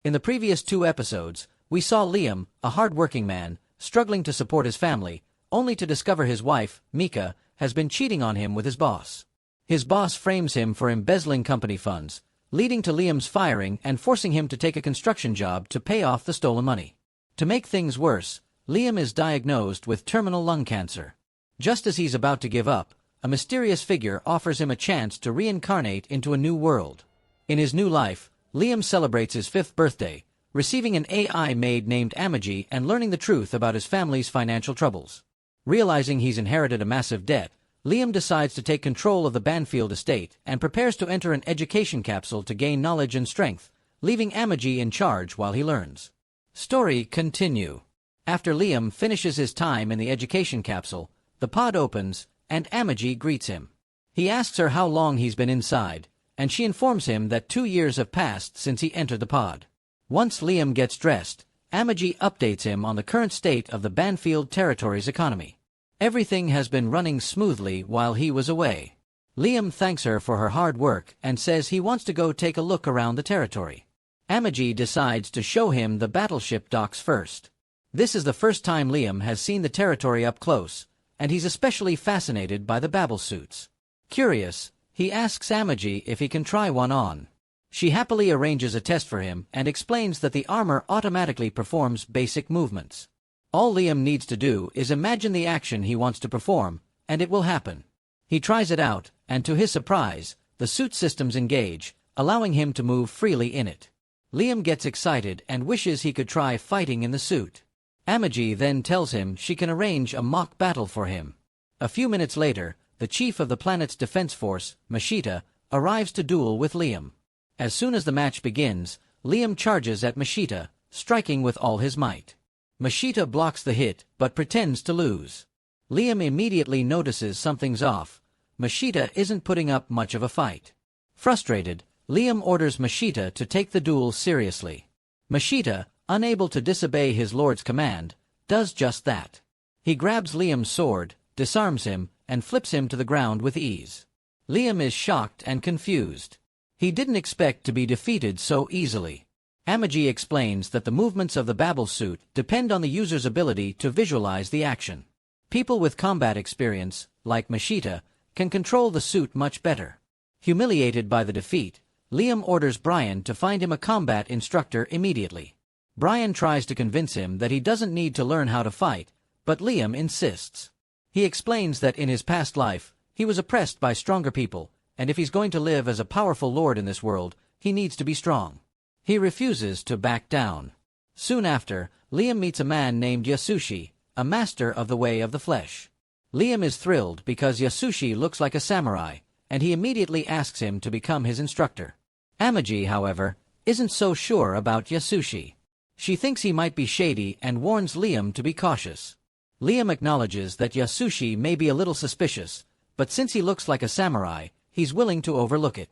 In the previous 2 episodes, we saw Liam, a hard-working man, struggling to support his family, only to discover his wife, Mika, has been cheating on him with his boss. His boss frames him for embezzling company funds, leading to Liam's firing and forcing him to take a construction job to pay off the stolen money. To make things worse, Liam is diagnosed with terminal lung cancer. Just as he's about to give up, a mysterious figure offers him a chance to reincarnate into a new world. In his new life, Liam celebrates his 5th birthday, receiving an AI maid named Amagi and learning the truth about his family's financial troubles. Realizing he's inherited a massive debt, Liam decides to take control of the Banfield estate and prepares to enter an education capsule to gain knowledge and strength, leaving Amagi in charge while he learns. Story continue. After Liam finishes his time in the education capsule, the pod opens, and Amagi greets him. He asks her how long he's been inside, and she informs him that 2 years have passed since he entered the pod. Once Liam gets dressed, Amagi updates him on the current state of the Banfield territory's economy. Everything has been running smoothly while he was away. Liam thanks her for her hard work and says he wants to go take a look around the territory. Amagi decides to show him the battleship docks first. This is the first time Liam has seen the territory up close, and he's especially fascinated by the babble suits. Curious, he asks Amagi if he can try one on. She happily arranges a test for him and explains that the armor automatically performs basic movements. All Liam needs to do is imagine the action he wants to perform, and it will happen. He tries it out, and to his surprise, the suit systems engage, allowing him to move freely in it. Liam gets excited and wishes he could try fighting in the suit. Amagi then tells him she can arrange a mock battle for him. A few minutes later, the chief of the planet's defense force, Mashita, arrives to duel with Liam. As soon as the match begins, Liam charges at Mashita, striking with all his might. Mashita blocks the hit but pretends to lose. Liam immediately notices something's off. Mashita isn't putting up much of a fight. Frustrated, Liam orders Mashita to take the duel seriously. Mashita, unable to disobey his lord's command, does just that. He grabs Liam's sword, disarms him, and flips him to the ground with ease. Liam is shocked and confused. He didn't expect to be defeated so easily. Amagi explains that the movements of the babble suit depend on the user's ability to visualize the action. People with combat experience, like Mashita, can control the suit much better. Humiliated by the defeat, Liam orders Brian to find him a combat instructor immediately. Brian tries to convince him that he doesn't need to learn how to fight, but Liam insists. He explains that in his past life, he was oppressed by stronger people, and if he's going to live as a powerful lord in this world, he needs to be strong. He refuses to back down. Soon after, Liam meets a man named Yasushi, a master of the way of the flesh. Liam is thrilled because Yasushi looks like a samurai, and he immediately asks him to become his instructor. Amagi, however, isn't so sure about Yasushi. She thinks he might be shady and warns Liam to be cautious. Liam acknowledges that Yasushi may be a little suspicious, but since he looks like a samurai, he's willing to overlook it.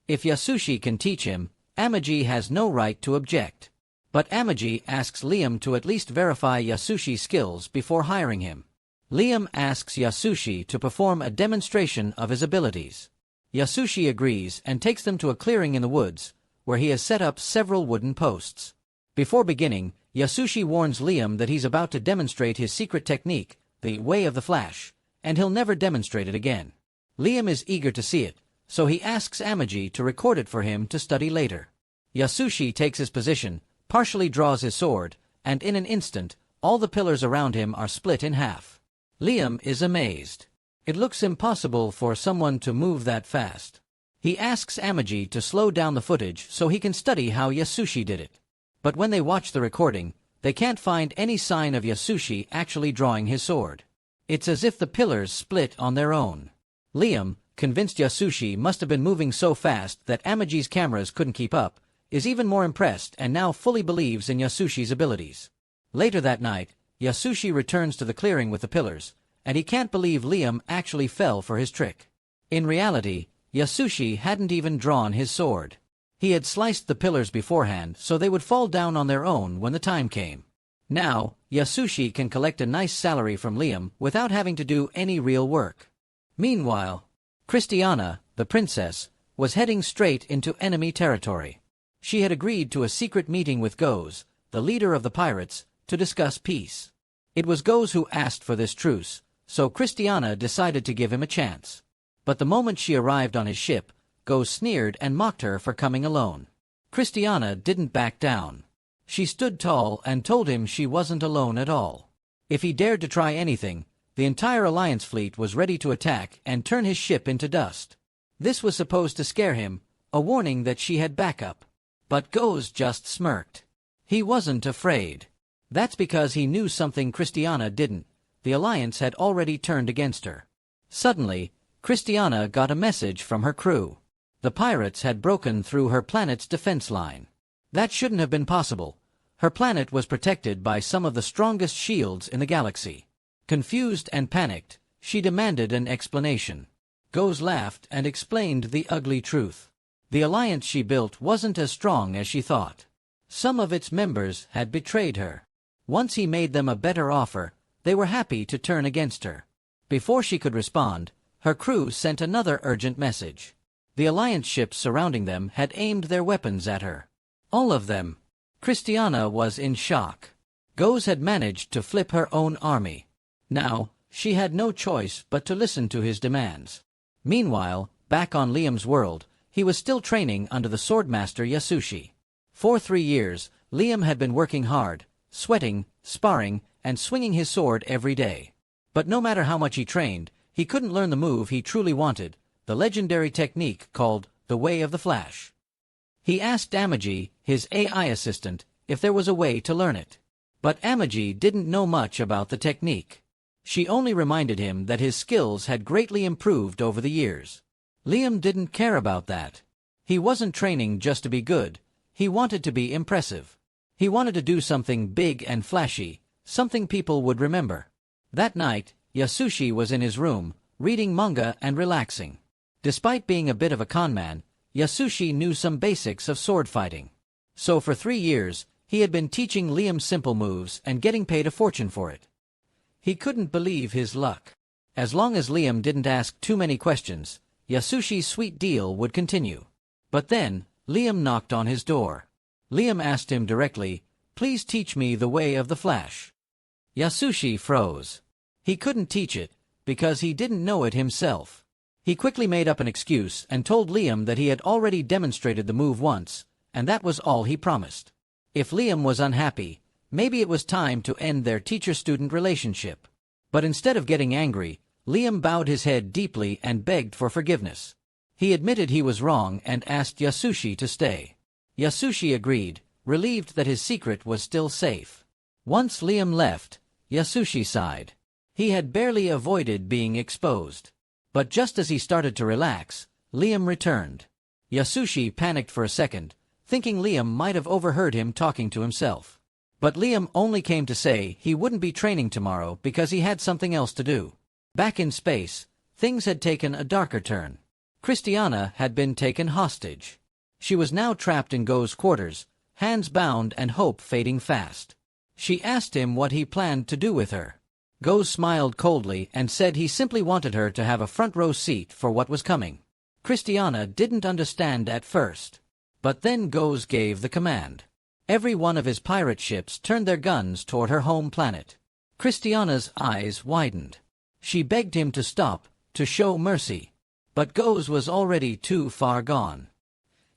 If Yasushi can teach him, Amagi has no right to object. But Amagi asks Liam to at least verify Yasushi's skills before hiring him. Liam asks Yasushi to perform a demonstration of his abilities. Yasushi agrees and takes them to a clearing in the woods, where he has set up several wooden posts. Before beginning, Yasushi warns Liam that he's about to demonstrate his secret technique, the Way of the Flash, and he'll never demonstrate it again. Liam is eager to see it, so he asks Amagi to record it for him to study later. Yasushi takes his position, partially draws his sword, and in an instant, all the pillars around him are split in half. Liam is amazed. It looks impossible for someone to move that fast. He asks Amagi to slow down the footage so he can study how Yasushi did it. But when they watch the recording, they can't find any sign of Yasushi actually drawing his sword. It's as if the pillars split on their own. Liam, convinced Yasushi must have been moving so fast that Amagi's cameras couldn't keep up, is even more impressed and now fully believes in Yasushi's abilities. Later that night, Yasushi returns to the clearing with the pillars, and he can't believe Liam actually fell for his trick. In reality, Yasushi hadn't even drawn his sword. He had sliced the pillars beforehand so they would fall down on their own when the time came. Now, Yasushi can collect a nice salary from Liam without having to do any real work. Meanwhile, Christiana, the princess, was heading straight into enemy territory. She had agreed to a secret meeting with Goes, the leader of the pirates, to discuss peace. It was Goes who asked for this truce, so Christiana decided to give him a chance. But the moment she arrived on his ship, Goes sneered and mocked her for coming alone. Christiana didn't back down. She stood tall and told him she wasn't alone at all. If he dared to try anything, the entire Alliance fleet was ready to attack and turn his ship into dust. This was supposed to scare him, a warning that she had backup. But Goes just smirked. He wasn't afraid. That's because he knew something Christiana didn't. The Alliance had already turned against her. Suddenly, Christiana got a message from her crew. The pirates had broken through her planet's defense line. That shouldn't have been possible. Her planet was protected by some of the strongest shields in the galaxy. Confused and panicked, she demanded an explanation. Goes laughed and explained the ugly truth. The alliance she built wasn't as strong as she thought. Some of its members had betrayed her. Once he made them a better offer, they were happy to turn against her. Before she could respond, her crew sent another urgent message. The alliance ships surrounding them had aimed their weapons at her. All of them. Christiana was in shock. Goes had managed to flip her own army. Now, she had no choice but to listen to his demands. Meanwhile, back on Liam's world, he was still training under the swordmaster Yasushi. For 3 years, Liam had been working hard, sweating, sparring, and swinging his sword every day. But no matter how much he trained, he couldn't learn the move he truly wanted, the legendary technique called the Way of the Flash. He asked Amagi, his AI assistant, if there was a way to learn it. But Amagi didn't know much about the technique. She only reminded him that his skills had greatly improved over the years. Liam didn't care about that. He wasn't training just to be good. He wanted to be impressive. He wanted to do something big and flashy, something people would remember. That night, Yasushi was in his room, reading manga and relaxing. Despite being a bit of a conman, Yasushi knew some basics of sword fighting. So for 3 years, he had been teaching Liam simple moves and getting paid a fortune for it. He couldn't believe his luck. As long as Liam didn't ask too many questions, Yasushi's sweet deal would continue. But then, Liam knocked on his door. Liam asked him directly, "Please teach me the Way of the Flash." Yasushi froze. He couldn't teach it, because he didn't know it himself. He quickly made up an excuse and told Liam that he had already demonstrated the move once, and that was all he promised. If Liam was unhappy, maybe it was time to end their teacher-student relationship. But instead of getting angry, Liam bowed his head deeply and begged for forgiveness. He admitted he was wrong and asked Yasushi to stay. Yasushi agreed, relieved that his secret was still safe. Once Liam left, Yasushi sighed. He had barely avoided being exposed. But just as he started to relax, Liam returned. Yasushi panicked for a second, thinking Liam might have overheard him talking to himself. But Liam only came to say he wouldn't be training tomorrow because he had something else to do. Back in space, things had taken a darker turn. Christiana had been taken hostage. She was now trapped in Go's quarters, hands bound and hope fading fast. She asked him what he planned to do with her. Go smiled coldly and said he simply wanted her to have a front-row seat for what was coming. Christiana didn't understand at first. But then Go's gave the command. Every one of his pirate ships turned their guns toward her home planet. Christiana's eyes widened. She begged him to stop, to show mercy. But Go's was already too far gone.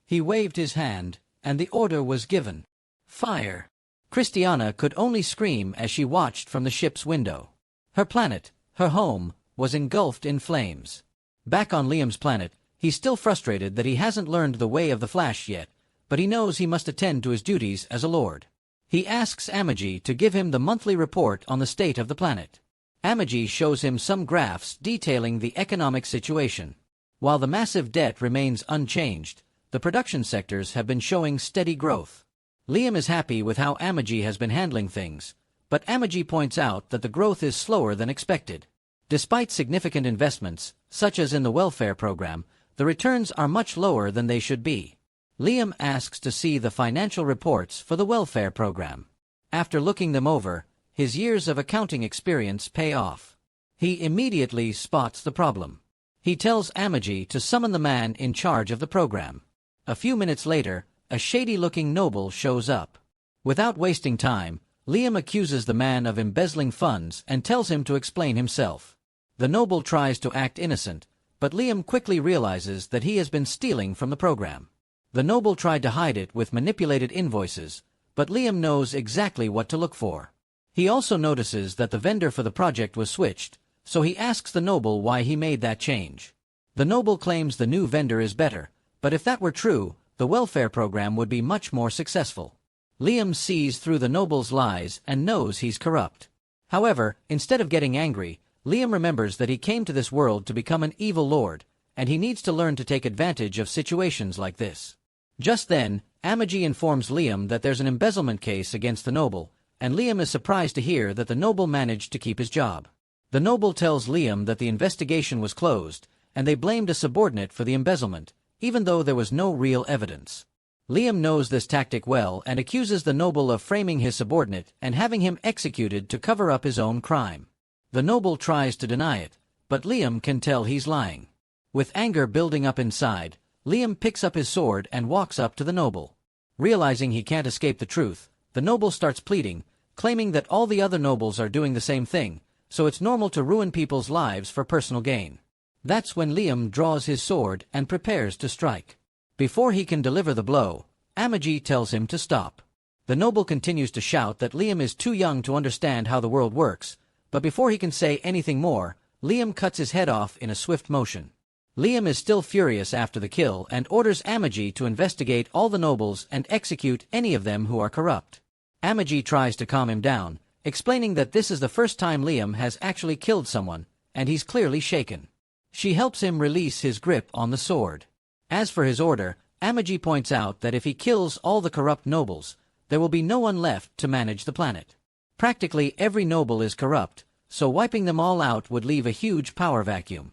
He waved his hand, and the order was given. Fire! Christiana could only scream as she watched from the ship's window. Her planet, her home, was engulfed in flames. Back on Liam's planet, he's still frustrated that he hasn't learned the Way of the Flash yet, but he knows he must attend to his duties as a lord. He asks Amagi to give him the monthly report on the state of the planet. Amagi shows him some graphs detailing the economic situation. While the massive debt remains unchanged, the production sectors have been showing steady growth. Liam is happy with how Amagi has been handling things, but Amagi points out that the growth is slower than expected. Despite significant investments, such as in the welfare program, the returns are much lower than they should be. Liam asks to see the financial reports for the welfare program. After looking them over, his years of accounting experience pay off. He immediately spots the problem. He tells Amagi to summon the man in charge of the program. A few minutes later, a shady-looking noble shows up. Without wasting time, Liam accuses the man of embezzling funds and tells him to explain himself. The noble tries to act innocent, but Liam quickly realizes that he has been stealing from the program. The noble tried to hide it with manipulated invoices, but Liam knows exactly what to look for. He also notices that the vendor for the project was switched, so he asks the noble why he made that change. The noble claims the new vendor is better, but if that were true, the welfare program would be much more successful. Liam sees through the noble's lies and knows he's corrupt. However, instead of getting angry, Liam remembers that he came to this world to become an evil lord, and he needs to learn to take advantage of situations like this. Just then, Amagi informs Liam that there's an embezzlement case against the noble, and Liam is surprised to hear that the noble managed to keep his job. The noble tells Liam that the investigation was closed, and they blamed a subordinate for the embezzlement, even though there was no real evidence. Liam knows this tactic well and accuses the noble of framing his subordinate and having him executed to cover up his own crime. The noble tries to deny it, but Liam can tell he's lying. With anger building up inside, Liam picks up his sword and walks up to the noble. Realizing he can't escape the truth, the noble starts pleading, claiming that all the other nobles are doing the same thing, so it's normal to ruin people's lives for personal gain. That's when Liam draws his sword and prepares to strike. Before he can deliver the blow, Amagi tells him to stop. The noble continues to shout that Liam is too young to understand how the world works, but before he can say anything more, Liam cuts his head off in a swift motion. Liam is still furious after the kill and orders Amagi to investigate all the nobles and execute any of them who are corrupt. Amagi tries to calm him down, explaining that this is the first time Liam has actually killed someone, and he's clearly shaken. She helps him release his grip on the sword. As for his order, Amagi points out that if he kills all the corrupt nobles, there will be no one left to manage the planet. Practically every noble is corrupt, so wiping them all out would leave a huge power vacuum.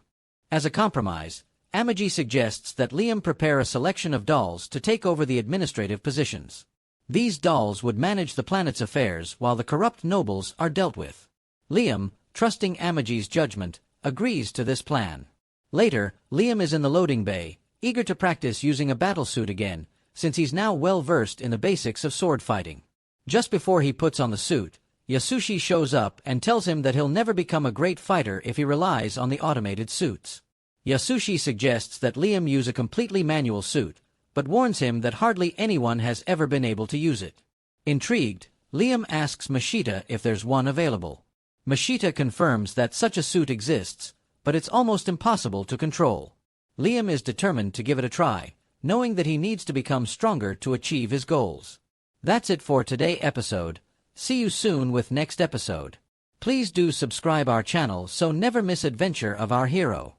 As a compromise, Amagi suggests that Liam prepare a selection of dolls to take over the administrative positions. These dolls would manage the planet's affairs while the corrupt nobles are dealt with. Liam, trusting Amagi's judgment, agrees to this plan. Later, Liam is in the loading bay, eager to practice using a battlesuit again, since he's now well versed in the basics of sword fighting. Just before he puts on the suit, Yasushi shows up and tells him that he'll never become a great fighter if he relies on the automated suits. Yasushi suggests that Liam use a completely manual suit, but warns him that hardly anyone has ever been able to use it. Intrigued, Liam asks Mashita if there's one available. Mashita confirms that such a suit exists, but it's almost impossible to control. Liam is determined to give it a try, knowing that he needs to become stronger to achieve his goals. That's it for today's episode. See you soon with next episode. Please do subscribe our channel so never miss adventure of our hero.